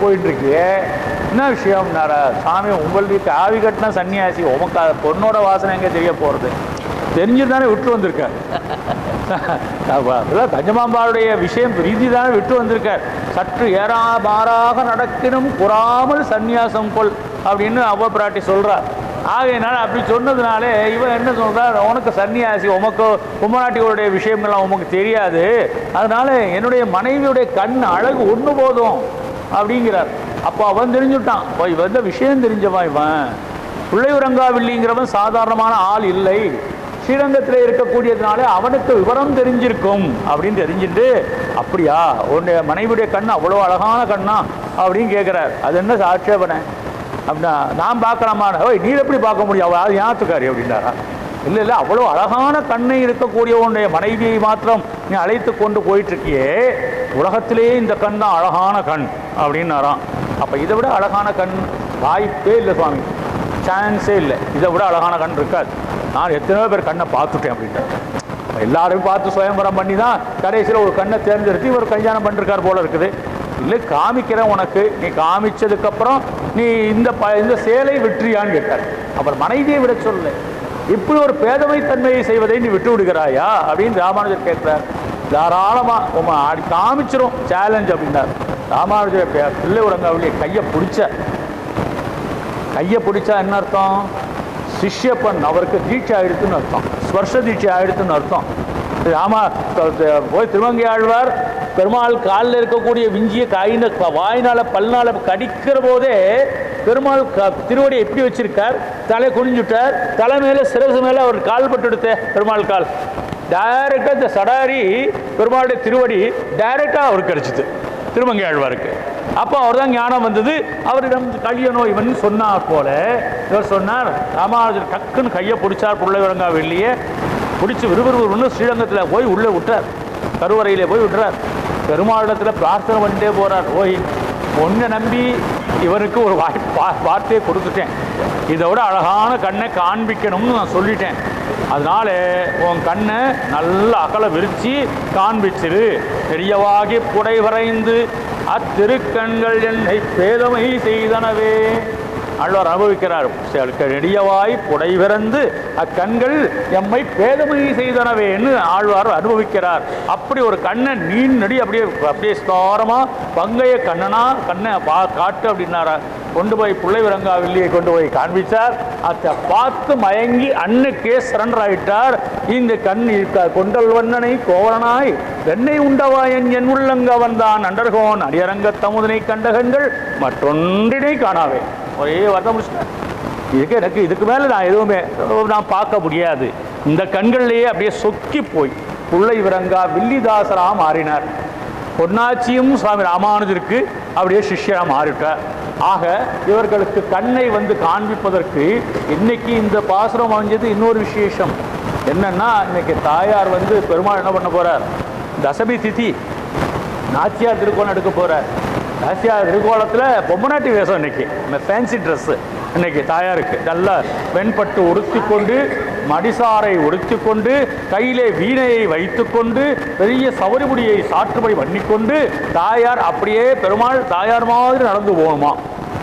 போயிட்டு இருக்கியே, என்ன விஷயம்னாரா? சாமி, உங்களுக்கு ஆவி கட்டின சன்னியாசி, உமக்கு பொண்ணோட வாசனை எங்கே தெரிய போகிறது? தெரிஞ்சுதானே விட்டு வந்திருக்கார். கஞ்சமாம்பாளுடைய விஷயம் ரீதி தானே விட்டு வந்திருக்கார். சற்று மாறாக நடக்கணும் குறாமல் சந்நியாசம் கொள் அப்படின்னு அவ்வ பிராட்டி சொல்றார். ஆகையினால அப்படி சொன்னதுனாலே இவன் என்ன சொல்றார், உனக்கு சன்னியாசி, உமக்கு பொம்மநாட்டிகளுடைய விஷயங்கள்லாம் உமக்கு தெரியாது, அதனால என்னுடைய மனைவியுடைய கண் அழகு ஒன்று போதும் அப்படிங்கிறார். அப்போ அவன் தெரிஞ்சுட்டான், இவன் விஷயம் தெரிஞ்சவன், இவன் பிள்ளையுரங்காவில்லிங்கிறவன் சாதாரணமான ஆள் இல்லை, ஸ்ரீரங்கத்தில் இருக்கக்கூடியதுனால அவனுக்கு விவரம் தெரிஞ்சிருக்கும் அப்படின்னு தெரிஞ்சுட்டு, அப்படியா உன்னுடைய மனைவியுடைய கண் அவ்வளோ அழகான கண்ணா அப்படின்னு கேட்குறார். அது என்ன ஆட்சேபனை அப்படின்னா, நான் பார்க்கலாமா? ஓய், நீ எப்படி பார்க்க முடியும், அவள் யாத்துக்காரி அப்படின்னாரா? இல்லை இல்லை, அவ்வளோ அழகான கண்ணை இருக்கக்கூடிய உன்னுடைய மனைவியை மாத்திரம் நீ அழைத்து கொண்டு போயிட்டுருக்கியே, உலகத்திலேயே இந்த கண் தான் அழகான கண் அப்படின்னாராம். அப்போ இதை விட அழகான கண் வாய்ப்பே இல்லை சுவாமி, சான்ஸே இல்லை. இதை விட அழகான கண் இருக்காது. நான் எத்தனையோ பேர் கண்ணை பார்த்துட்டேன் அப்படின்ட்டு, எல்லாரையும் பார்த்து சுயம்பரம் பண்ணி தான் கடைசியில் ஒரு கண்ணை தேர்ந்தெடுத்து இவர் கல்யாணம் பண்ணிருக்கார் போல இருக்குது. இல்லை, காமிக்கிறேன் உனக்கு, நீ காமிச்சதுக்கப்புறம் நீ இந்த சேலை விட்டுறியான்னு கேட்டார். அப்புறம் மனைவியை விட சொல்ல, இப்படி ஒரு பேதமைத்தன்மையை செய்வதை நீ விட்டு விடுகிறாயா அப்படின்னு ராமானுஜர் கேட்கிறார். தாராளமாக காமிச்சிரும் சேலஞ்ச் அப்படின்னார். ராமானுஜர் பிள்ளை உரங்காவிலேயே கையை பிடிச்சா என்ன அர்த்தம்? சிஷ்யப்பன், அவருக்கு தீட்சை ஆயிடுத்துன்னு அர்த்தம், ஸ்பர்ஷ தீட்சை ஆயிடுத்துன்னு அர்த்தம். போய் திருமங்கை ஆழ்வார் பெருமாள் காலில் இருக்கக்கூடிய விஞ்சிய காயின வாயினால பல்னால கடிக்கிற போதே பெருமாள் திருவடியை எப்படி வச்சிருக்கார், தலை குனிஞ்சுட்டார், தலை மேலே சிறகு மேலே அவர் கால் பட்டு எடுத்த பெருமாள் கால் டைரக்டாக இந்த சடாரி பெருமாளுடைய திருவடி டைரக்டாக அவருக்கு கிடைச்சிது திருமங்கை ஆழ்வாருக்கு. அப்போ அவர் தான் ஞானம் வந்தது. அவரிடம் கழியனோ இவன் சொன்னார் போல இவர் சொன்னார். ராமானுஜர் டக்குன்னு கையை பிடிச்சார், பிள்ளைவரங்கா வெளியே பிடிச்சி விறுவிறுன்னு ஸ்ரீரங்கத்தில் போய் உள்ளே விட்டார், கருவறையிலே போய் விட்டுறார். பெருமாளிடத்தில் பிரார்த்தனை பண்ணிட்டே போகிறார். ஓய், ஒன்றை நம்பி இவருக்கு ஒரு வார்த்தையை கொடுத்துட்டேன், இதை விட அழகான கண்ணை காண்பிக்கணும்னு நான் சொல்லிட்டேன், அதனால உன் கண்ணை நல்லா அகல விரித்து காண்பிச்சிரு, பெரியவாகி புடை வரைந்து அத்திருக்கண்கள் என்னை பேதமை செய்தனவே. ஆழ்வார் அனுபவிக்கிறார். நெடியவாய் புடை விறந்து அக்கண்கள் எம்மை பேதமை செய்தனவேன்னு ஆழ்வார் அனுபவிக்கிறார். அப்படி ஒரு கண்ணை நெடி அப்படியே ஸ்தாரமா பங்கைய கண்ணை காட்டு அப்படின்னாரா. கொண்டு போய் பிள்ளைவிரங்காவில்லியை கொண்டு போய் காண்பிச்சார். அதை பார்த்து மயங்கி அன்னுக்கே சரண்டர் ஆயிட்டார். இந்த கண் கொண்டல் வண்ணனை கோவலனாய் வெண்ணை உண்டவாயன் என் உள்ளங்க வந்தான் அண்டர்கோன் அடியரங்க தமுதனை கண்டகங்கள் மற்றொன்றினை காணாவே. ஒரே வருத்தம் இதுக்கு மேலே நான் எதுவுமே நான் பார்க்க முடியாது. இந்த கண்கள்லேயே அப்படியே சொக்கி போய் பிள்ளைவிரங்கா வில்லிதாசராக மாறினார். பொன்னாச்சியும் சுவாமி ராமானுஜருக்கு அப்படியே சிஷ்யராக மாறிட்டார். ஆக இவர்களுக்கு கண்ணை காண்பிப்பதற்கு இன்னைக்கு இந்த பாசுரம் அமைஞ்சது. இன்னொரு விசேஷம் என்னன்னா, இன்னைக்கு தாயார் பெருமாள் என்ன பண்ண போறார், தசமி திதி நாச்சியார் திருக்கோணம் எடுக்க போறார். நாச்சியார் திருக்கோலத்தில் பொம்மநாட்டி வேஷம் இன்னைக்கு, இந்த ஃபேன்சி ட்ரெஸ்ஸு இன்னைக்கு தாயாருக்கு நல்லா வெண்பட்டு உடுத்தி கொண்டு மடிசாரை உடுத்தி கொண்டு கையிலே வீணையை வைத்து கொண்டு பெரிய சவரிமுடியை சாற்றுபடி பண்ணிக்கொண்டு தாயார் அப்படியே பெருமாள் தாயார் மாதிரி நடந்து போகணுமா,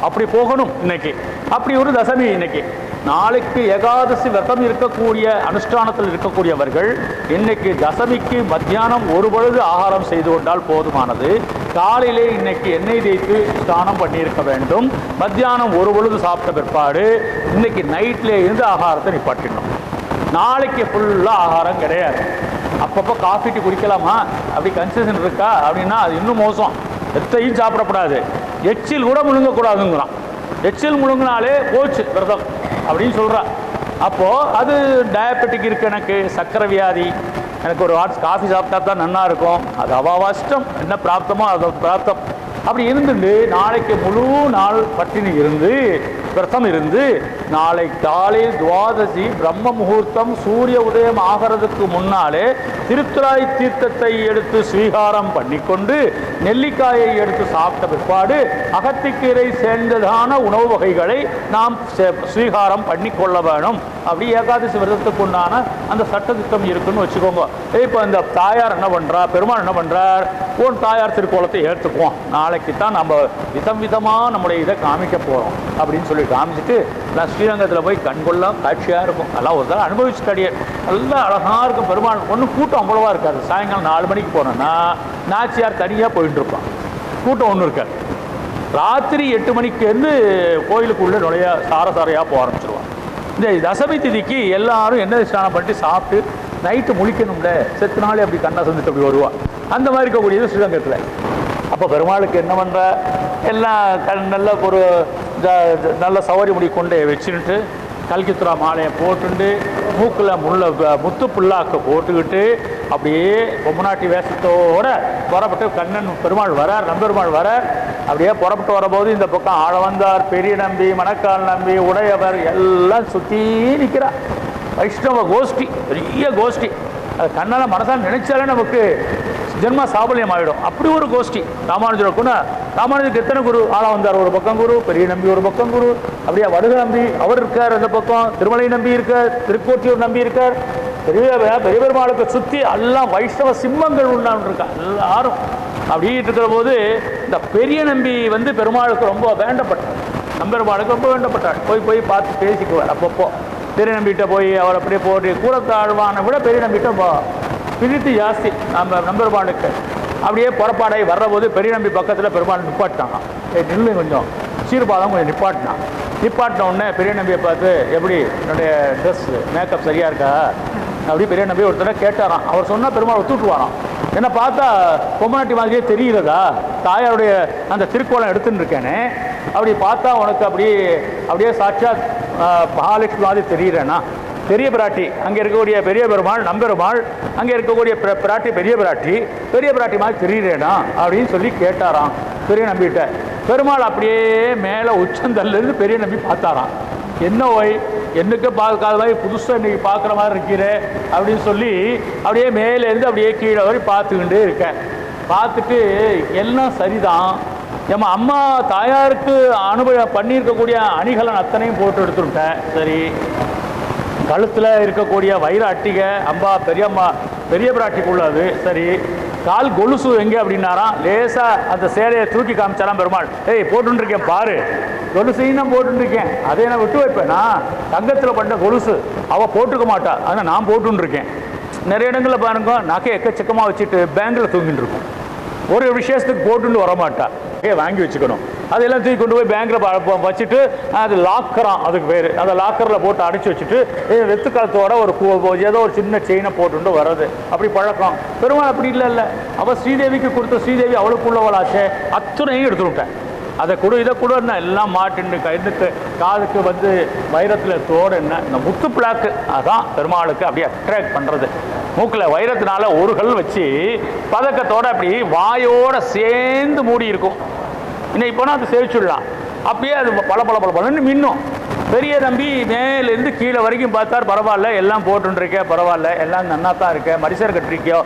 அப்படி போகணும் இன்னைக்கு. அப்படி ஒரு தசமி இன்னைக்கு. நாளைக்கு ஏகாதசி விரதம் இருக்கக்கூடிய அனுஷ்டானத்தில் இருக்கக்கூடியவர்கள் இன்னைக்கு தசமிக்கு மத்தியானம் ஒரு பொழுது ஆகாரம் செய்து கொண்டால் போதுமானது. காலையிலே இன்னைக்கு எண்ணெய் தேய்த்து ஸ்நானம் பண்ணியிருக்க வேண்டும். மத்தியானம் ஒரு பொழுது சாப்பிட்ட பிற்பாடு இன்னைக்கு நைட்ல இருந்து ஆகாரத்தை நிப்பாட்டிடணும். நாளைக்கு ஃபுல்லாக ஆகாரம் கிடையாது. அப்பப்போ காஃபி டீ குடிக்கலாமா, அப்படி கன்செஷன் இருக்கா அப்படின்னா அது இன்னும் மோசம். எத்தையும் சாப்பிடக்கூடாது, எச்சில் கூட முழுங்கக்கூடாதுங்கிறான். எச்சில் முழுங்கினாலே போச்சு விரதம் அப்படின்னு சொல்கிறா. அப்போது அது டயபெட்டிக் இருக்குது, எனக்கு சர்க்கரை வியாதி, எனக்கு ஒரு காஃபி சாப்பிட்டா தான் நல்லா இருக்கும், அது அவாவாஷ்டம், என்ன பிராப்தமோ அது பிராப்தம். அப்படி இருந்துட்டு நாளைக்கு முழு நாள் பட்டினி இருந்து விரதம் இருந்து நாளை காலை துவாதசி பிரம்ம முகூர்த்தம் சூரிய உதயம் ஆகிறதுக்கு முன்னாலே திருத்துராய் தீர்த்தத்தை எடுத்து ஸ்வீகாரம் பண்ணிக்கொண்டு நெல்லிக்காயை எடுத்து சாப்பிட்ட பிற்பாடு அகத்திக்கீரை சேர்ந்ததான உணவு வகைகளை நாம் ஸ்வீகாரம் பண்ணி கொள்ள வேணும். அப்படி ஏகாதசி விரதத்துக்கு உண்டான அந்த சட்டத்திட்டம் இருக்குன்னு வச்சுக்கோங்க. இப்போ இந்த தாயார் என்ன பண்ணுறா, பெருமாள் என்ன பண்ணுறார், ஒரு தாயார் திருக்கோலத்தை ஏற்றுக்குவோம், நாளைக்கு தான் நம்ம விதமாக நம்முடைய இதை காமிக்க போகிறோம் அப்படின்னு சொல்லி காமிச்சிட்டு நான் ஸ்ரீரங்கத்தில் போய் கண்கொள்ளா காட்சியாக இருக்கும். அதெல்லாம் ஒரு தடவை அனுபவிச்சுட்டாடியே நல்லா அழகாக இருக்கும். பெருமாள் ஒன்றும் கூட்டம் அவ்வளோவா இருக்காது. சாயங்காலம் 4 மணிக்கு போனோன்னா நாச்சியார் தனியாக போயிட்டு இருப்பான், கூட்டம் ஒன்றும் இருக்காது. ராத்திரி 8 மணிக்கு கோயிலுக்குள்ளே நுழைய சாரசாரையாக போக ஆரம்பிச்சிருவான். இந்த தசமி திதிக்கு எல்லாரும் என்ன ஸ்நானம் பண்ணிட்டு சாப்பிட்டு நைட்டு முழிக்கணும்ல, செத்து நாளே அப்படி கண்ணா சந்துட்டு அப்படி வருவான். அந்த மாதிரி இருக்கக்கூடியது ஸ்ரீரங்கத்தில். அப்போ பெருமாளுக்கு என்ன பண்ணுற, எல்லாம் நல்ல ஒரு நல்ல சௌகரிய முடி கொண்டு வச்சுக்கிட்டு கல்கித்துரா மாலையை போட்டுண்டு மூக்கில் முத்து புல்லாக்க போட்டுக்கிட்டு அப்படியே பொம்மநாட்டி வேஷத்தோடு புறப்பட்டு கண்ணன் பெருமாள் வரார், நம்பெருமாள் வரார். அப்படியே புறப்பட்டு வரபோது இந்த பக்கம் ஆழ வந்தார், பெரிய நம்பி, மணக்கால் நம்பி, உடையவர் எல்லாம் சுற்றி நிற்கிறார். வைஷ்ணவ கோஷ்டி, பெரிய கோஷ்டி. அது கண்ணால் மனசால் நினைச்சாலே நமக்கு ஜென்ம சாபல்யம் ஆகிடும். அப்படி ஒரு கோஷ்டி. ராமானுஜருக்குன்னா ராமானுஜருக்கு எத்தனை குரு, ஆளா வந்தார் ஒரு பக்கம் குரு, பெரிய நம்பி ஒரு பக்கம் குரு, அப்படியே வடுக நம்பி அவர் இருக்கார் அந்த பக்கம், திருமலை நம்பி இருக்கார், திருக்கோட்டியூர் நம்பி இருக்கார், பெரிய பெருமாளுக்கு சுற்றி எல்லாம் வைஷ்ணவ சிம்மங்கள் உண்டான் இருக்கா எல்லாரும். அப்படின்ட்டு இருக்கிற போது இந்த பெரிய நம்பி பெருமாளுக்கு ரொம்ப வேண்டப்பட்டார், நம்பெருமாளுக்கு ரொம்ப வேண்டப்பட்டார். போய் பார்த்து பேசிக்குவார். அப்பப்போ பெரிய நம்பிகிட்ட போய் அவர் அப்படியே போட்டு கூறத்தாழ்வானை விட பெரிய நம்பிகிட்ட பிரித்து ஜாஸ்தி நம்பெருமாளுக்கு. அப்படியே புறப்பாடாகி வர்றபோது பெரிய நம்பி பக்கத்தில் பெருமாள் நிப்பாட்டான். நின்று கொஞ்சம் சீர்பாதம் கொஞ்சம் நிப்பாட்டின உடனே பெரிய நம்பியை பார்த்து, எப்படி என்னுடைய ட்ரெஸ் மேக்கப் சரியாக இருக்கா அப்படி பெரிய நம்பி ஒருத்தர் கேட்டாராம். அவர் சொன்னால் பெருமாள் ஒத்துட்டுவாராம். என்ன பார்த்தா பொம்மநாட்டி மாதிரியே தெரிகிறதா, தாயாருடைய அந்த திருக்கோலம் எடுத்துன்னு இருக்கேனே, அப்படி பார்த்தா உனக்கு அப்படியே சாட்சாத் மகாலட்சுமி மாதிரி தெரிகிறேன்னா, பெரிய பிராட்டி அங்கே இருக்கக்கூடிய பெரிய பெருமாள் நம்பெருமாள், அங்கே இருக்கக்கூடிய பிராட்டி பெரிய பிராட்டி மாதிரி தெரியுறேனா அப்படின்னு சொல்லி கேட்டாராம் பெரிய நம்பிகிட்ட. பெருமாள் அப்படியே மேலே உச்சந்தல்லிருந்து பெரிய நம்பி பார்த்தாராம். என்ன ஓய், என்னக்கு பார்க்காத மாதிரி புதுசாக இன்றைக்கி பார்க்குற மாதிரி இருக்கிறே அப்படின்னு சொல்லி அப்படியே மேலேருந்து அப்படியே கீழே வரை பார்த்துக்கிட்டே இருக்கேன். பார்த்துட்டு எல்லாம் சரிதான், நம்ம அம்மா தாயாருக்கு பண்ணியிருக்கக்கூடிய அணிகலன் அத்தனையும் போட்டு எடுத்துட்டேன். சரி, கழுத்தில் இருக்கக்கூடிய வைர அட்டிகை அம்பா பெரியம்மா பெரிய பிராட்டிக்குள்ளது. சரி, கால் கொலுசு எங்கே அப்படின்னாராம். லேசாக அந்த சேலையை தூக்கி காமிச்சாராம் பெருமாள். போட்டுருக்கேன் பாரு, கொலுசையும் நான் போட்டுருக்கேன், அதை நான் விட்டு வைப்பேன். நான் தங்கத்தில் பண்ண கொலுசு அவள் போட்டுக்க மாட்டா, ஆனால் நான் போட்டுருக்கேன். நிறைய இடங்களில் பாருங்க, நகை எக்கச்சக்கமாக வச்சுட்டு பேங்கில் தூங்கிட்டு இருக்கும். ஒரு விஷயத்துக்கு போட்டுன்னு வரமாட்டா, வாங்கி வச்சுக்கணும். அதெல்லாம் தூக்கி கொண்டு போய் பேங்கில் வச்சுட்டு அது லாக்கரான், அதுக்கு பேர். அதை லாக்கரில் போட்டு அடைச்சி வச்சுட்டு வெத்துக்காலத்தோட ஏதோ ஒரு சின்ன செயினை போட்டுட்டு வர்றது அப்படி பழக்கம். பெருமாள் அப்படி இல்லை. அவள் ஸ்ரீதேவிக்கு கொடுத்த ஸ்ரீதேவி அவளுக்குள்ளவளாச்சே, அத்துணையும் எடுத்துவிட்டேன். அதை இதை கூட என்ன எல்லாம் மாட்டின்னு கண்ணுக்கு காதுக்கு வைரத்தில் தோடு என்ன இந்த முத்து பிளாக்கு, அதான் பெருமாளுக்கு அப்படியே அட்ராக்ட் பண்ணுறது. மூக்கில் வைரத்தினால ஒரு கல் வச்சு பதக்கத்தோடு அப்படி வாயோட சேர்ந்து மூடி இருக்கும். இன்னைக்கு போனால் அது சேவிச்சுடலாம். அப்படியே அது பல மின்னும். பெரிய நம்பி மேலேருந்து கீழே வரைக்கும் பார்த்தார். பரவாயில்ல, எல்லாம் போட்டுருக்கேன், பரவாயில்ல, எல்லாம் நன்னா தான் இருக்கேன். மரிசார் கட்டிருக்கியோ?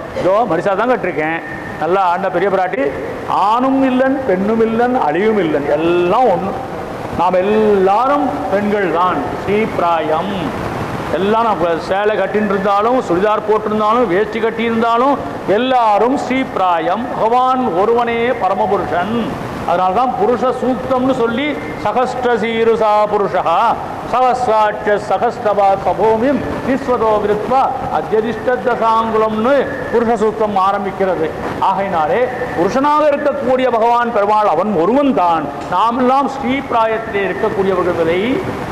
மரிசா தான் கட்டிருக்கேன். நல்லா ஆண்ட பெரிய பிராட்டி, ஆணும் இல்லன் பெண்ணும் இல்லன் அழிவும் இல்லன், எல்லாம் ஒன்று. நாம் எல்லாரும் பெண்கள் தான். ஸ்ரீபிராயம் எல்லாம் நம்ம சேலை கட்டின்னு இருந்தாலும், சுடிதார் போட்டிருந்தாலும், வேஷ்டி கட்டியிருந்தாலும் எல்லாரும் ஸ்ரீபிராயம். பகவான் ஒருவனே பரமபுருஷன். அதனால்தான் புருஷ சூக்தம்னு சொல்லி சகஸ்ட சீருசா புருஷா சகஸ்ராட்ச சகஸ்டபா சபூமியும் விஸ்வதோ விருத்வா அத்தியதிஷ்டதசாங்குலம்னு புருஷ சூக்தம் ஆரம்பிக்கிறது. ஆகையினாலே புருஷனாக இருக்கக்கூடிய பகவான் பெருமாள் அவன் ஒருவன் தான். நாமெல்லாம் ஸ்ரீபிராயத்திலே இருக்கக்கூடியவர்களை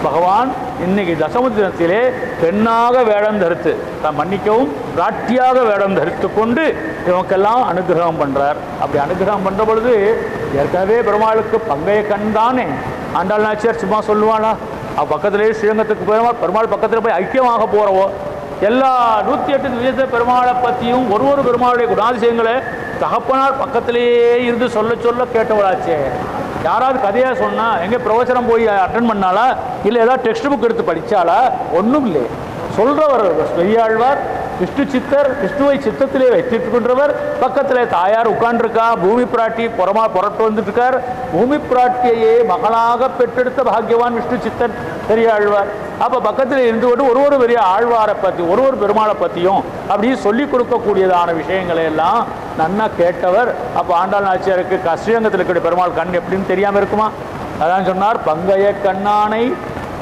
பகவான் இன்னைக்கு தசம தினத்திலே பெண்ணாக வேடம் தரித்து, மன்னிக்கவும் பிராட்டியாக வேடம் தரித்து கொண்டு இவனுக்கெல்லாம் அனுகிரகம் பண்ணுறார். அப்படி அனுகிரகம் பண்ணுற பொழுது ஏற்கனவே பெருமாளுக்கு பங்கைய கண் தானே. ஆண்டாள் நாச்சியார் சும்மா சொல்லுவானா? பக்கத்திலேயே ஸ்ரீரங்கத்துக்கு பெருமாள் பக்கத்தில் போய் ஐக்கியமாக போகிறவோ எல்லா 108 திவ்ய பெருமாளை பற்றியும் ஒரு பெருமாளுடைய குணாதிசயங்களை தகப்பனார் பக்கத்திலேயே இருந்து சொல்ல கேட்டவளாச்சே. யாராவது கதையாக சொன்னால் எங்கே பிரவச்சனம் போய் அட்டன் பண்ணாலா, இல்லை ஏதாவது டெக்ஸ்ட் புக் எடுத்து படித்தாலா? ஒன்றும் இல்லை. சொல்கிறவர் பெரியாழ்வார் விஷ்ணு சித்தர் விஷ்ணுவை சித்தத்திலே வைத்துட்டு கொண்டவர். பக்கத்தில் தாயார் உட்கார்ந்துருக்கா. பூமி பிராட்டி புறட்டு வந்துட்டு இருக்கார். பூமி பிராட்டியையே மகளாக பெற்றெடுத்த பாக்கியவான் விஷ்ணு சித்தர் பெரியாழ்வார். அப்போ பக்கத்தில் இருந்து கொண்டு ஒரு பெரிய ஆழ்வாரை பற்றி ஒரு பெருமாளை பற்றியும் அப்படியே சொல்லிக் கொடுக்கக்கூடியதான விஷயங்களை எல்லாம் நன்னா கேட்டவர். அப்போ ஆண்டாள் நாச்சியாருக்கு ஸ்ரீரங்கத்தில் இருக்கக்கூடிய பெருமாள் கண் எப்படின்னு தெரியாமல் இருக்குமா? அதான் சொன்னார், பங்கைய கண்ணானை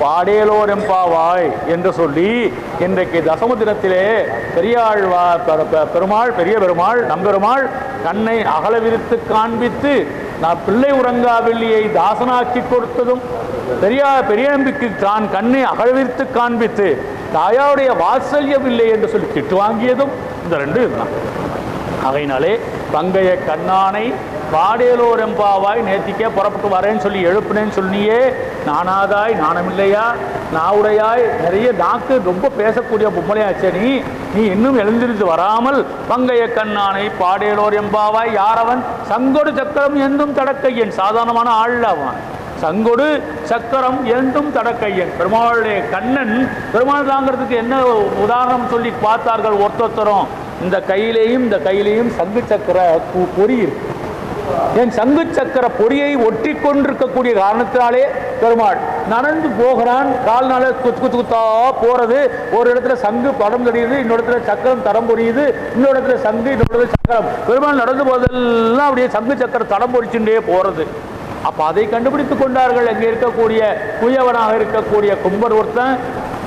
பாடேலோர் எம்பாவாய் என்று சொல்லி இன்றைக்கு தசம தினத்திலே பெரியாழ்வார் பெருமாள் பெரிய பெருமாள் நம்பெருமாள் கண்ணை அகல விரித்து காண்பித்து நான் பிள்ளை உறங்காவில்லியை தாசனாக்கி கொடுத்ததும் பெரியநம்பிக்கு தான் கண்ணை அகழ்வித்து காண்பித்து தாயாருடைய வாத்சல்யமில்லை என்று சொல்லி திட்டு வாங்கியதும் இந்த ரெண்டு இதுதான். ஆகையினாலே பங்கைய கண்ணானை பாடேலோர் எம்பாவாய் நேத்திக்கே புறப்பட்டு வரேன்னு சொல்லி எழுப்புனேன்னு சொன்னியே, நானாதாய் நாணமில்லையா நாவுடையாய் நிறைய நாக்கு ரொம்ப பேசக்கூடிய பொம்மலையாச்சே நீ இன்னும் எழுந்திருந்து வராமல் பங்கைய கண்ணானை பாடேலோர் எம்பாவாய். யாரவன்? சங்கொடு சக்கரம் எந்தும் தடக்கையன். சாதாரணமான ஆள் அவன். சங்கொடு சக்கரம் எந்தும் தடக்கையன். பெருமாளுடைய கண்ணன் பெருமாள் தாங்கிறதுக்கு என்ன உதாரணம் சொல்லி பார்த்தார்கள் ஒருத்தரும். இந்த கையிலேயும் சங்கு சக்கர பொறி இருக்கு. என் சங்கு சக்கர பொறியை ஒட்டி கொண்டிருக்கக்கூடிய காரணத்தினாலே பெருமாள் நடந்து போகிறான். கால்நாள குத்தா போறது. ஒரு இடத்துல சங்கு படம் தெரியுது, இன்னொரு இடத்துல சக்கரம் தடம் பொரியுது, இன்னொரு இடத்துல சங்கு, இன்னொரு இடத்துல சக்கரம். பெருமாள் நடந்து போதெல்லாம் அப்படியே சங்கு சக்கரம் தடம் பொரிச்சுட்டே போறது. அப்போ அதை கண்டுபிடித்து கொண்டார்கள் அங்கே இருக்கக்கூடிய குயவனாக இருக்கக்கூடிய கும்பர் ஒருத்தன்.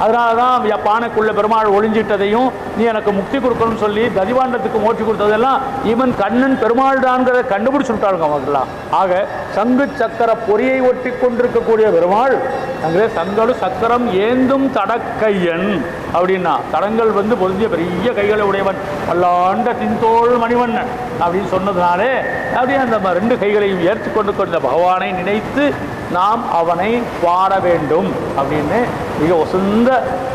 அதனால தான் பானைக்குள்ள பெருமாள் ஒளிஞ்சிட்டதையும் நீ எனக்கு முக்தி கொடுக்கணும்னு சொல்லி ததிவாண்டத்துக்கு மோட்சி கொடுத்ததெல்லாம் இவன் கண்ணன் பெருமாள் தான்கிறத கண்டுபிடிச்சுட்டாங்க அவங்களாம். ஆக சங்கு சக்கர பொறியை ஒட்டி கொண்டிருக்கக்கூடிய பெருமாள் அங்கே சங்கடு சக்கரம் ஏந்தும் தடக்கையன் அப்படின்னா தடங்கள் பொதிஞ்ச பெரிய கைகளை உடையவன் பல்லாண்ட தின்தோள் மணிவண்ணன் அப்படின்னு சொன்னதுனாலே அப்படியே அந்த ரெண்டு கைகளையும் ஏற்றுக்கொண்டு கொண்ட பகவானை நினைத்து நாம் அவனை பாட வேண்டும் அப்படின்னு மிக உசந்த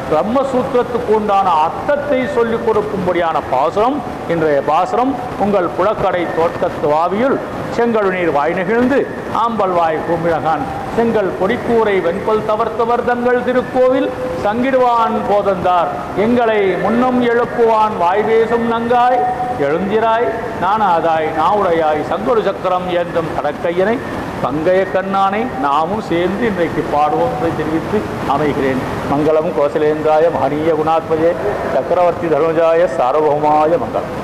பிரம்மசூத்திரத்துக்கு உண்டான அர்த்தத்தை சொல்லிக் கொடுக்கும்படியான பாசுரம் இன்றைய பாசுரம். உங்கள் புலக்கடை தோட்டத்து வாவியுள் செங்கல் நீர் வாய் நெகிழ்ந்து ஆம்பல்வாய் பூமிழகான் செங்கல் பொடிக்கூரை வெண்பல் தவர்த்தவர் தங்கள் திருக்கோவில் சங்கிடுவான் போதந்தார் எங்களை முன்னம் எழுப்புவான் வாய் பேசும் நங்காய் எழுந்திராய் நானாதாய் நாவுடையாய் சங்கொடு சக்கரம் ஏந்தும் கடற்கையனை பங்கைய கண்ணானை நாமும் சேர்ந்து இன்றைக்கு பாடுவோம் என்பதை தெரிவித்து அமைகிறேன். மங்களம் கோசலேந்திராய மகனீய குணாத்மஜே சக்கரவர்த்தி தர்மஜாய சார்வபௌமாய மங்களம்.